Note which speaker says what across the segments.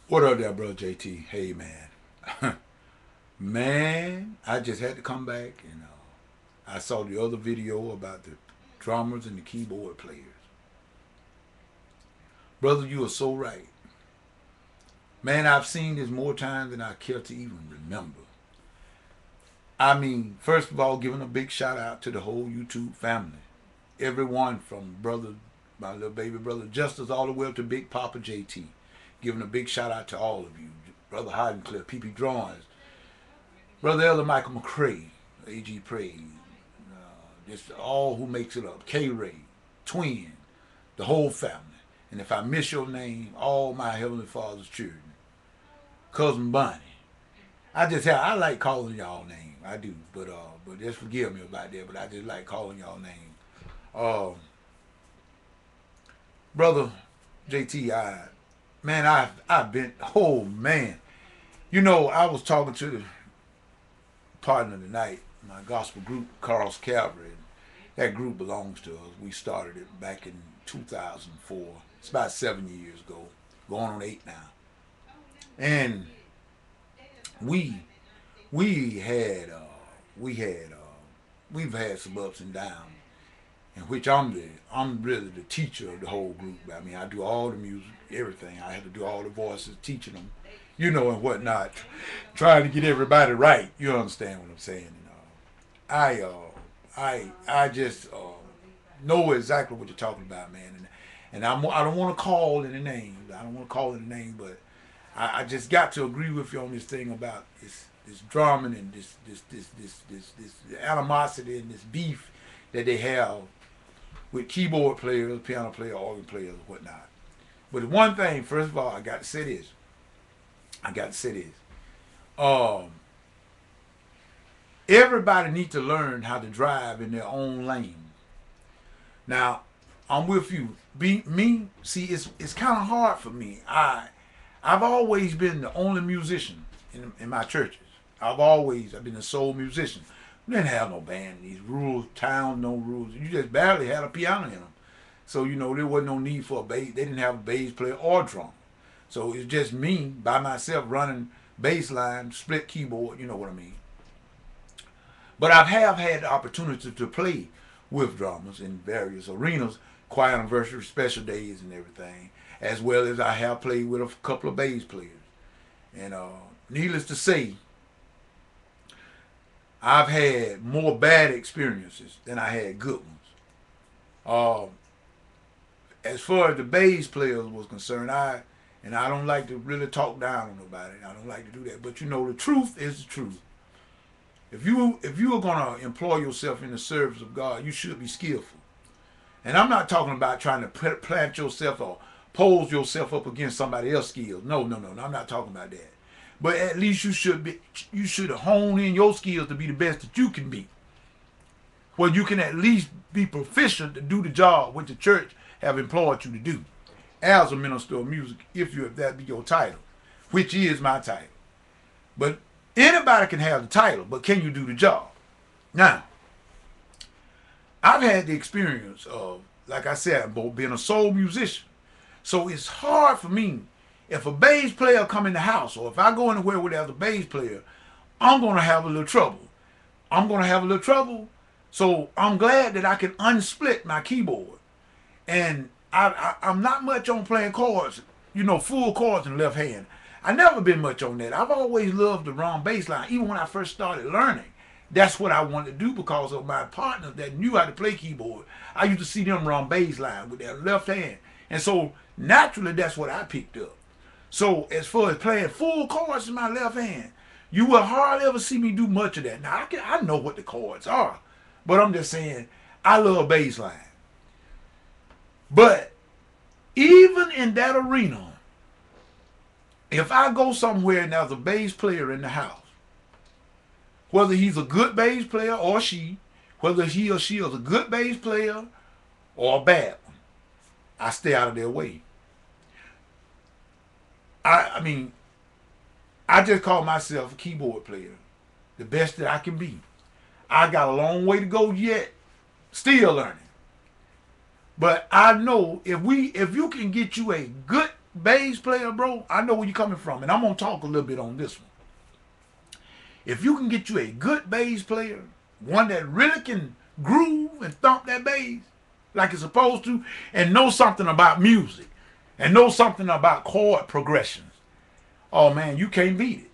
Speaker 1: What up there, bro, JT? Hey, man. Man, I just had to come back and I saw the other video about the drummers and the keyboard players. Brother, you are so right. Man, I've seen this more times than I care to even remember. I mean, first of all, giving a big shout out to the whole YouTube family. Everyone from brother, my little baby brother Justice, all the way up to Big Papa JT. Giving a big shout out to all of you. Brother Heidencliff, PP Drawings, Brother Elder Michael McCrae, A.G. Praise, just all who makes it up. K-Ray, Twin, the whole family. And if I miss your name, all my Heavenly Father's children. Cousin Bonnie. I like calling y'all name. I do. But just forgive me about that. But I just like calling y'all name. Uh, Brother JT, I've been, oh man. You know, I was talking to the partner tonight, my gospel group, Carl's Calvary. That group belongs to us. We started it back in 2004. It's about 7 years ago, going on 8 now. And we we had we had we've had some ups and downs, in which I'm really the teacher of the whole group. I mean, I do all the music, everything. I have to do all the voices, teaching them, and whatnot, trying to get everybody right. You understand what I'm saying? I just know exactly what you're talking about, man. And I don't want to call any names. I don't want to call any name, but I just got to agree with you on this thing about this drumming and this animosity and this beef that they have with keyboard players, piano players, organ players, and whatnot. But one thing, first of all, I got to say this. Um, Everybody needs to learn how to drive in their own lane. Now, I'm with you. See, it's kind of hard for me. I've always been the only musician in my churches. I've been a sole musician. We didn't have no band in these rural towns, no rules. You just barely had a piano in them. So, there wasn't no need for a bass. They didn't have a bass player or drum. So it's just me by myself running bass line, split keyboard, you know what I mean. But I have had the opportunity to play with drummers in various arenas, choir anniversary, special days, and everything, as well as I have played with a couple of bass players. And needless to say, I've had more bad experiences than I had good ones. As far as the bass players was concerned, I don't like to really talk down on nobody. I don't like to do that. But the truth is the truth. If you are gonna employ yourself in the service of God, you should be skillful. And I'm not talking about trying to plant yourself or pose yourself up against somebody else's skills. No. I'm not talking about that. But at least you should hone in your skills to be the best that you can be. Well, you can at least be proficient to do the job which the church have employed you to do as a minister of music, if that be your title, which is my title. But anybody can have the title, but can you do the job? Now, I've had the experience of, like I said, being a sole musician. So it's hard for me. If a bass player come in the house, or if I go anywhere where there's a bass player, I'm going to have a little trouble. So I'm glad that I can unsplit my keyboard. And I'm not much on playing chords, full chords in the left hand. I never been much on that. I've always loved the wrong bass line. Even when I first started learning, that's what I wanted to do because of my partners that knew how to play keyboard. I used to see them run bass line with their left hand. And so naturally, that's what I picked up. So as far as playing full chords in my left hand, you will hardly ever see me do much of that. Now, I know what the chords are, but I'm just saying I love bass line. But even in that arena, if I go somewhere and there's a bass player in the house, whether he's a good bass player or whether he or she is a good bass player or a bad one, I stay out of their way. I mean, I just call myself a keyboard player, the best that I can be. I got a long way to go yet, still learning. But I know if you can get you a good bass player, bro, I know where you're coming from, and I'm gonna talk a little bit on this one. If you can get you a good bass player, one that really can groove and thump that bass like it's supposed to, and know something about music, and know something about chord progressions, oh man, you can't beat it.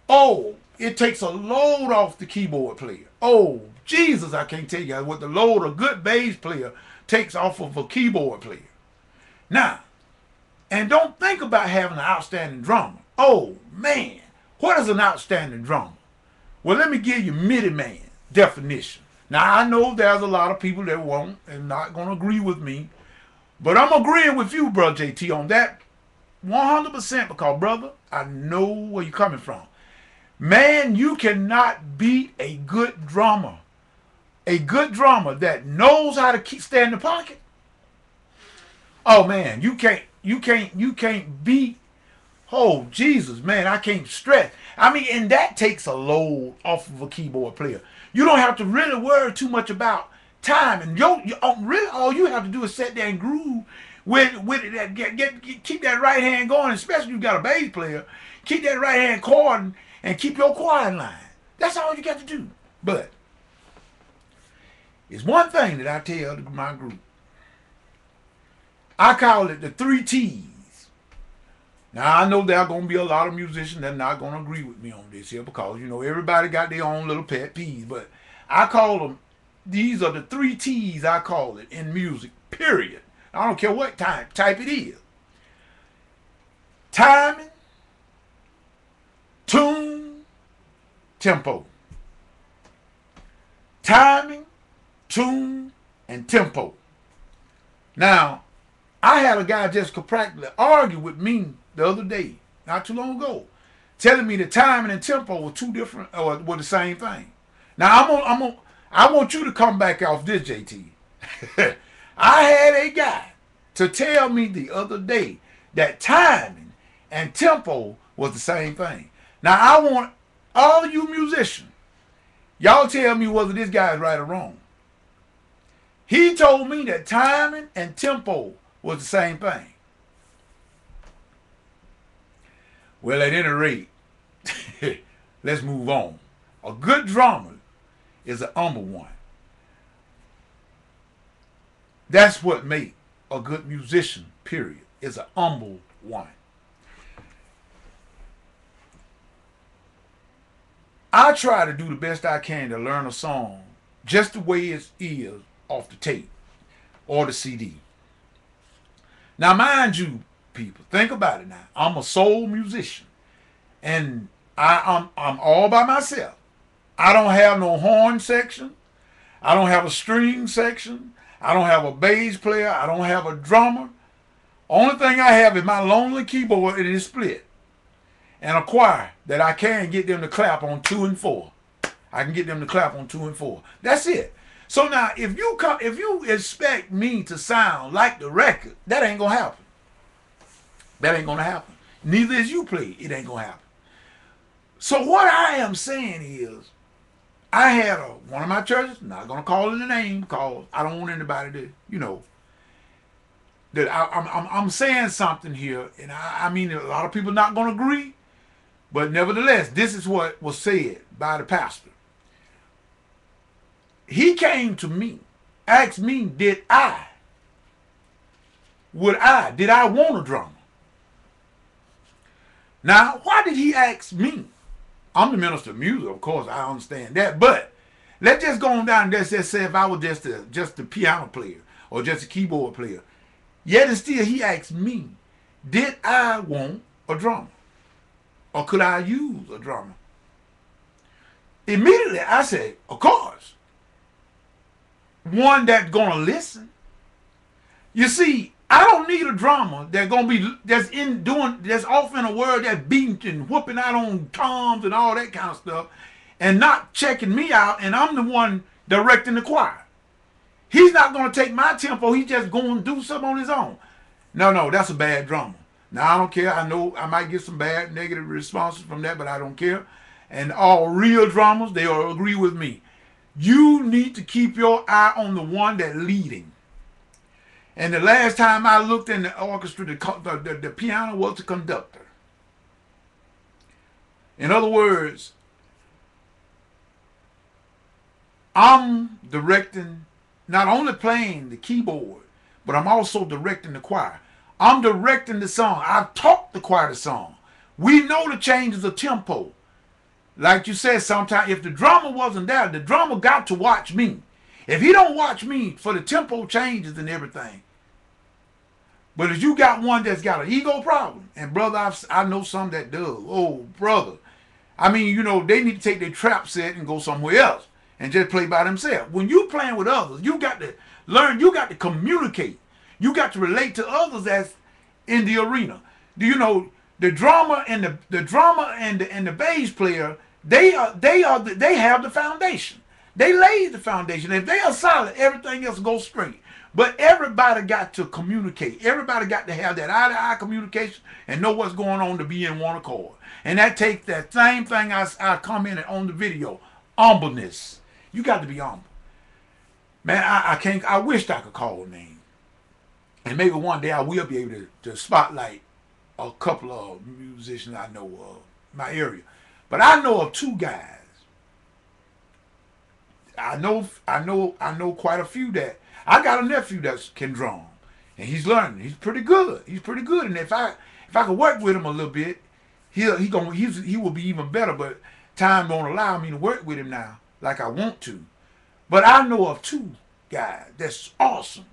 Speaker 1: Oh, it takes a load off the keyboard player. Oh, Jesus, I can't tell you what the load a good bass player takes off of a keyboard player. Now, and don't think about having an outstanding drummer. Oh, man, what is an outstanding drummer? Well, let me give you MIDI man definition. Now, I know there's a lot of people that won't and not going to agree with me, but I'm agreeing with you, bro, JT, on that 100% because, brother, I know where you're coming from. Man, you cannot beat a good drummer. A good drummer that knows how to stay in the pocket. Oh man, you can't beat. Oh Jesus, man, I can't stress. I mean, and that takes a load off of a keyboard player. You don't have to really worry too much about time, and really all you have to do is sit there and groove with it. Keep that right hand going, especially if you got a bass player. Keep that right hand chord and keep your choir in line. That's all you got to do. But it's one thing that I tell my group. I call it the 3 T's. Now, I know there are going to be a lot of musicians that are not going to agree with me on this here because, you know, everybody got their own little pet peeves. But I call them, these are the 3 T's, I call it, in music, period. I don't care what type it is. Timing, tune, tempo. Timing, tune, and tempo. Now, I had a guy just practically argue with me the other day, not too long ago, telling me the timing and tempo were two different, or were the same thing. Now, I want you to come back off this, JT. I had a guy to tell me the other day that timing and tempo was the same thing. Now, I want all you musicians, y'all tell me whether this guy is right or wrong. He told me that timing and tempo was the same thing. Well, at any rate, let's move on. A good drummer is an humble one. That's what makes a good musician, period, is an humble one. I try to do the best I can to learn a song just the way it is off the tape or the CD. Now, mind you, people, think about it now. I'm a soul musician, and I'm all by myself. I don't have no horn section. I don't have a string section. I don't have a bass player. I don't have a drummer. Only thing I have is my lonely keyboard, and it's split. And a choir that I can get them to clap on 2 and 4. I can get them to clap on 2 and 4. That's it. So now, if you expect me to sound like the record, that ain't gonna happen. That ain't gonna happen. Neither is you play. It ain't gonna happen. So what I am saying is, I had one of my churches, I'm not gonna call it a name because I don't want anybody to, you know, that I'm saying something here, and I mean a lot of people not gonna agree, but nevertheless, this is what was said by the pastor. He came to me, asked me, did I want a drummer? Now, why did he ask me? I'm the minister of music, of course, I understand that, but let's just go on down and just say if I was just a piano player or just a keyboard player, yet and still he asked me, did I want a drummer? Or could I use a drummer? Immediately I said, of course. One that's gonna listen. You see, I don't need a drummer that's off in a world that's beating and whooping out on toms and all that kind of stuff, and not checking me out, and I'm the one directing the choir. He's not gonna take my tempo. He's just going to do something on his own. No, that's a bad drummer. Now I don't care. I know I might get some bad negative responses from that, but I don't care. And all real drummers, they will agree with me. You need to keep your eye on the one that's leading. And the last time I looked in the orchestra, the piano was the conductor. In other words, I'm directing, not only playing the keyboard, but I'm also directing the choir. I'm directing the song. I've taught the choir the song. We know the changes of tempo. Like you said, sometimes if the drummer wasn't there, the drummer got to watch me. If he don't watch me for the tempo changes and everything. But if you got one that's got an ego problem, and brother, I know some that does. Oh, brother. I mean, you know, they need to take their trap set and go somewhere else and just play by themselves. When you playing with others, you got to learn, you got to communicate. You got to relate to others that's in the arena. Do you know the drummer and the drummer and the bass player, they have the foundation. They laid the foundation. If they are solid, everything else goes straight. But everybody got to communicate. Everybody got to have that eye-to-eye communication and know what's going on to be in one accord. And that takes that same thing I commented on the video, humbleness. You got to be humble. Man, I can't. I wished I could call a name. And maybe one day I will be able to spotlight a couple of musicians I know of my area. But I know of two guys. I know quite a few that I got a nephew that can drum, and he's learning. He's pretty good. He's pretty good. And if I could work with him a little bit, he will be even better. But time won't allow me to work with him now like I want to. But I know of two guys that's awesome.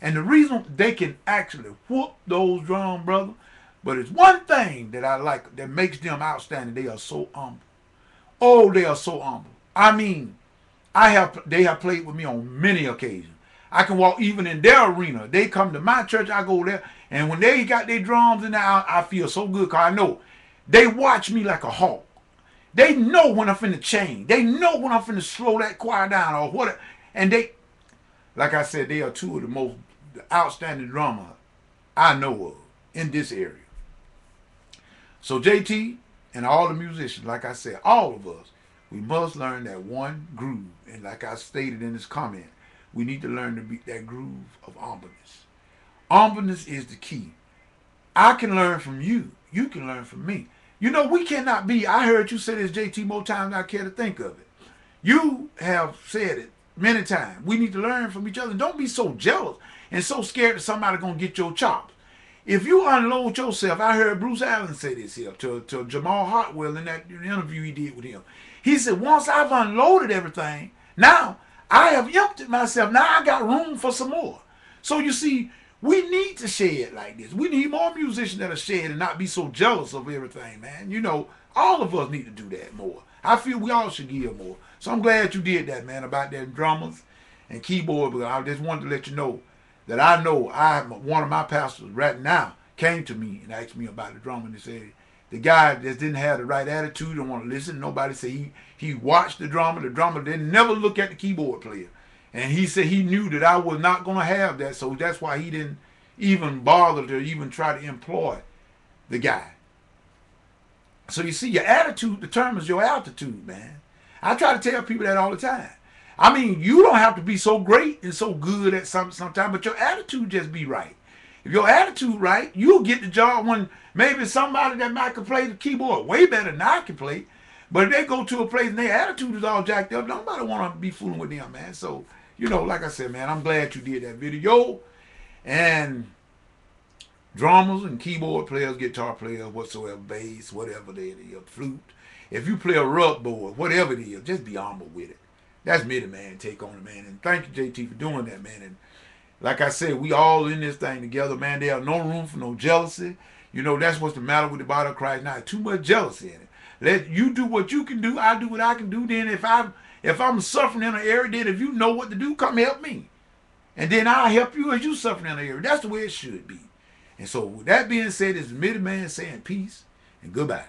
Speaker 1: And the reason they can actually whoop those drums, brother, but it's one thing that I like that makes them outstanding. They are so humble. Oh, they are so humble. I mean, they have played with me on many occasions. I can walk even in their arena. They come to my church, I go there, and when they got their drums in there, I feel so good because I know they watch me like a hawk. They know when I'm finna change. They know when I'm finna slow that choir down or whatever. And they, like I said, they are two of the most outstanding drummers I know of in this area. So JT and all the musicians, like I said, all of us, we must learn that one groove. And like I stated in this comment, we need to learn to be that groove of humbleness. Humbleness is the key. I can learn from you. You can learn from me. You know, we cannot be, I heard you say this, JT, more times than I care to think of it. You have said it many times. We need to learn from each other. Don't be so jealous and so scared that somebody's going to get your chops. If you unload yourself, I heard Bruce Allen say this here to Jamal Hartwell in that interview he did with him. He said, once I've unloaded everything, now I have emptied myself. Now I got room for some more. So you see, we need to share it like this. We need more musicians that'll share it and not be so jealous of everything, man. You know, all of us need to do that more. I feel we all should give more. So I'm glad you did that, man, about them drummers and keyboard. But I just wanted to let you know that I know one of my pastors right now came to me and asked me about the drummer. And he said the guy just didn't have the right attitude, didn't want to listen. Nobody said he watched the drummer. The drummer didn't never look at the keyboard player. And he said he knew that I was not going to have that, so that's why he didn't even bother to even try to employ the guy. So you see, your attitude determines your altitude, man. I try to tell people that all the time. I mean, you don't have to be so great and so good at sometimes, but your attitude just be right. If your attitude right, you'll get the job when maybe somebody that might can play the keyboard way better than I can play. But if they go to a place and their attitude is all jacked up, nobody want to be fooling with them, man. So, you know, like I said, man, I'm glad you did that video. And drummers and keyboard players, guitar players, whatsoever, bass, whatever they are, flute. If you play a rug board, whatever it is, just be humble with it. That's me, the man, take on it, man. And thank you, JT, for doing that, man. And like I said, we all in this thing together, man. There's no room for no jealousy. You know, that's what's the matter with the body of Christ now. Too much jealousy in it. Let you do what you can do. I do what I can do. Then if I'm suffering in an area, then if you know what to do, come help me. And then I'll help you as you suffering in an area. That's the way it should be. And so with that being said, it's the Middle Man saying peace and goodbye.